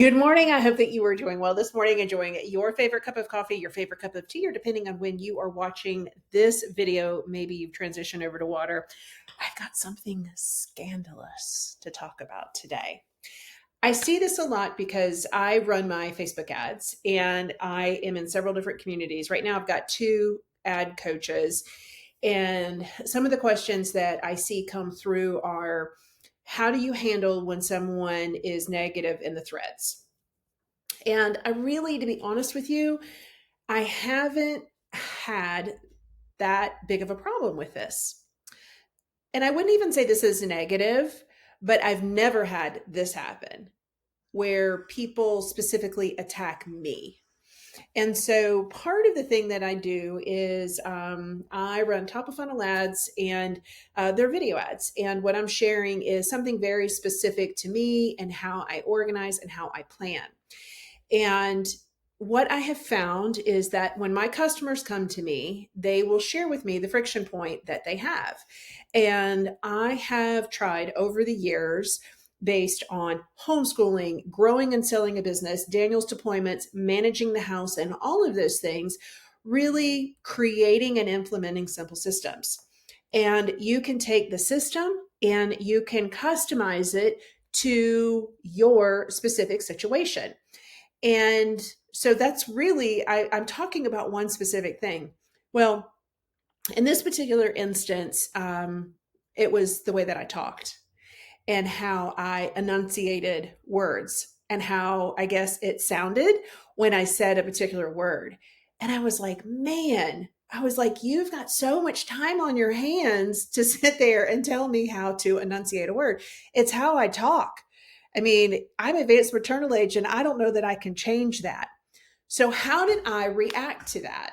Good morning. I hope that you are doing well this morning, enjoying your favorite cup of coffee, your favorite cup of tea, or depending on when you are watching this video, maybe you've transitioned over to water. I've got something scandalous to talk about today. I see this a lot because I run my Facebook ads and I am in several different communities. Right now, I've got two ad coaches, and some of the questions that I see come through are, how do you handle when someone is negative in the threads? And I really, to be honest with you, I haven't had that big of a problem with this. And I wouldn't even say this is negative, but I've never had this happen where people specifically attack me. And so part of the thing that I do is I run top of funnel ads, and they're video ads. And what I'm sharing is something very specific to me and how I organize and how I plan. And what I have found is that when my customers come to me, they will share with me the friction point that they have. And I have tried over the years, based on homeschooling, growing and selling a business, Daniel's deployments, managing the house, and all of those things, really creating and implementing simple systems. And you can take the system and you can customize it to your specific situation. And so that's really, I'm talking about one specific thing. Well, in this particular instance, it was the way that I talked and how I enunciated words and how I guess it sounded when I said a particular word. And I was like, man, I was like, you've got so much time on your hands to sit there and tell me how to enunciate a word. It's how I talk. I mean, I'm advanced maternal age and I don't know that I can change that. So, how did I react to that?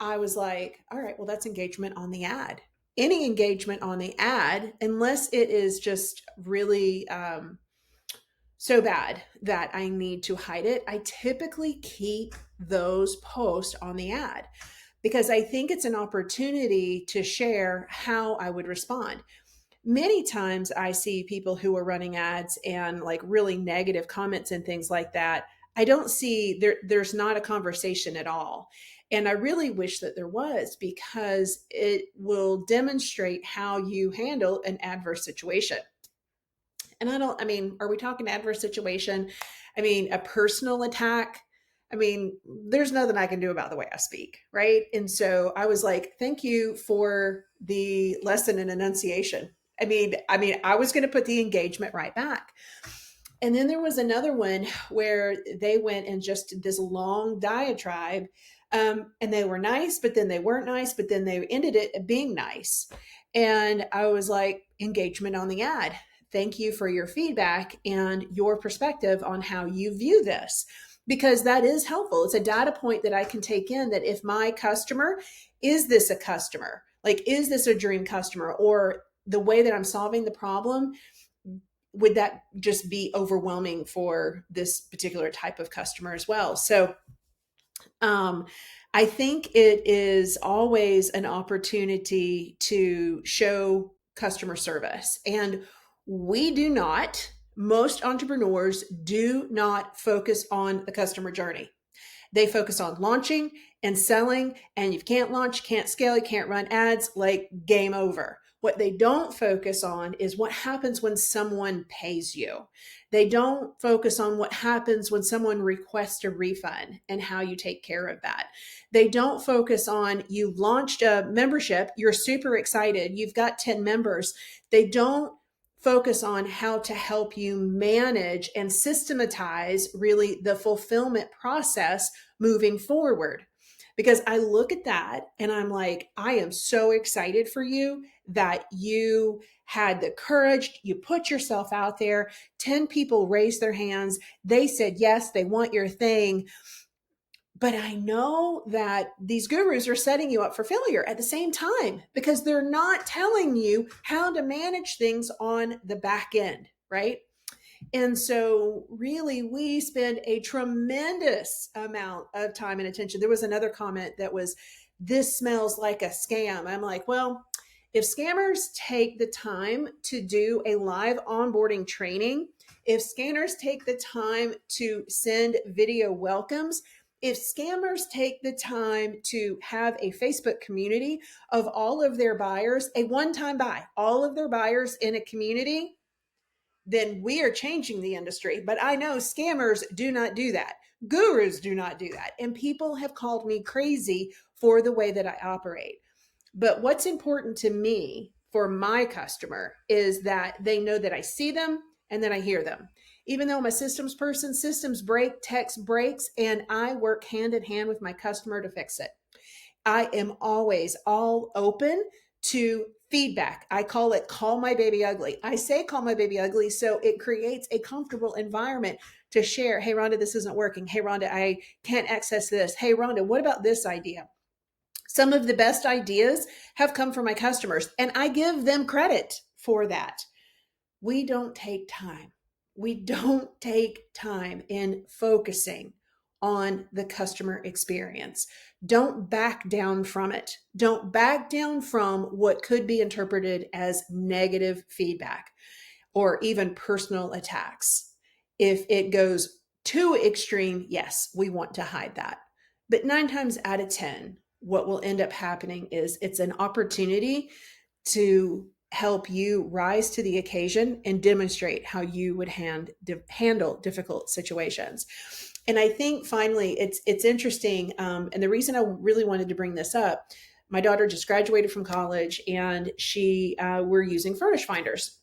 I was like, all right, well, that's engagement on the ad. Any engagement on the ad, unless it is just really so bad that I need to hide it, I typically keep those posts on the ad because I think it's an opportunity to share how I would respond. Many times I see people who are running ads and like really negative comments and things like that. I don't see there's not a conversation at all. And I really wish that there was, because it will demonstrate how you handle an adverse situation. And I mean, are we talking adverse situation? I mean, a personal attack. I mean, there's nothing I can do about the way I speak, right? And so I was like, thank you for the lesson in enunciation. I was going to put the engagement right back. And then there was another one where they went and just did this long diatribe, and they were nice, but then they weren't nice, but then they ended it being nice. And I was like, engagement on the ad. Thank you for your feedback and your perspective on how you view this, because that is helpful. It's a data point that I can take in, that if my customer, is this a customer? Like, is this a dream customer? Or the way that I'm solving the problem, would that just be overwhelming for this particular type of customer as well? So um, I think it is always an opportunity to show customer service. And most entrepreneurs do not focus on the customer journey. They focus on launching and selling, and you can't launch, can't scale, you can't run ads, like game over. What they don't focus on is what happens when someone pays you. They don't focus on what happens when someone requests a refund and how you take care of that. They don't focus on, you launched a membership, you're super excited, you've got 10 members. They don't focus on how to help you manage and systematize really the fulfillment process moving forward. Because I look at that and I'm like, I am so excited for you that you had the courage, you put yourself out there. 10 people raised their hands. They said, yes, they want your thing. But I know that these gurus are setting you up for failure at the same time, because they're not telling you how to manage things on the back end, right? And so, really, we spend a tremendous amount of time and attention. There was another comment that was, this smells like a scam. I'm like, well, if scammers take the time to do a live onboarding training, if scanners take the time to send video welcomes, if scammers take the time to have a Facebook community of all of their buyers, a one-time buy, all of their buyers in a community, then we are changing the industry. But I know scammers do not do that. Gurus do not do that. And people have called me crazy for the way that I operate. But what's important to me for my customer is that they know that I see them and that I hear them. Even though I'm a systems person, systems break, text breaks, and I work hand in hand with my customer to fix it. I am always all open to feedback. I call it call my baby ugly. I say call my baby ugly so it creates a comfortable environment to share. Hey, Rhonda, this isn't working. Hey, Rhonda, I can't access this. Hey, Rhonda, what about this idea? Some of the best ideas have come from my customers, and I give them credit for that. We don't take time. We don't take time in focusing on the customer experience. Don't back down from it. Don't back down from what could be interpreted as negative feedback or even personal attacks. If it goes too extreme, yes, we want to hide that. But 9 times out of 10, what will end up happening is it's an opportunity to help you rise to the occasion and demonstrate how you would handle difficult situations. And I think finally, it's interesting. And the reason I really wanted to bring this up, my daughter just graduated from college, and we're using Furnish Finders.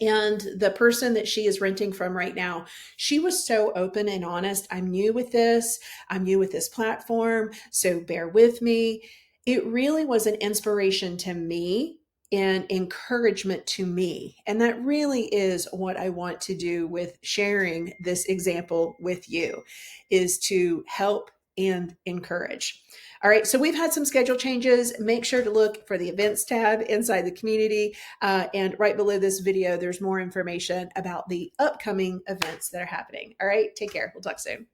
And the person that she is renting from right now, she was so open and honest. I'm new with this. I'm new with this platform, so bear with me. It really was an inspiration to me and encouragement to me. And that really is what I want to do with sharing this example with you, is to help and encourage. All right, so we've had some schedule changes. Make sure to look for the events tab inside the community. And right below this video, there's more information about the upcoming events that are happening. All right, take care. We'll talk soon.